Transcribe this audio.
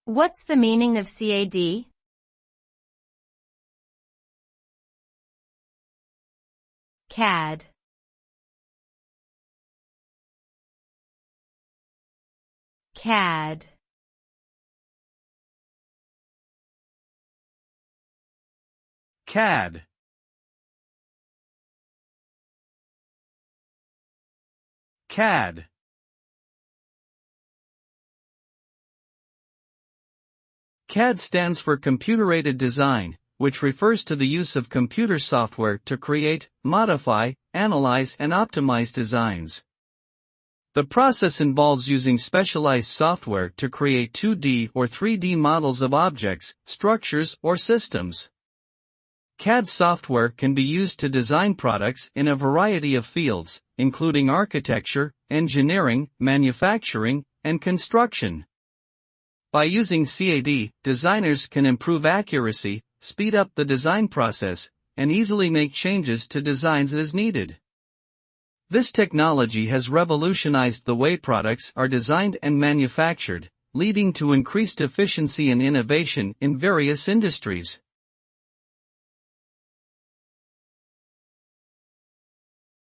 What's the meaning of CAD? CAD. CAD. CAD. CAD. CAD stands for Computer-Aided Design, which refers to the use of computer software to create, modify, analyze and optimize designs. The process involves using specialized software to create 2D or 3D models of objects, structures, or systems. CAD software can be used to design products in a variety of fields, including architecture, engineering, manufacturing, and construction. By using CAD, designers can improve accuracy, speed up the design process, and easily make changes to designs as needed. This technology has revolutionized the way products are designed and manufactured, leading to increased efficiency and innovation in various industries.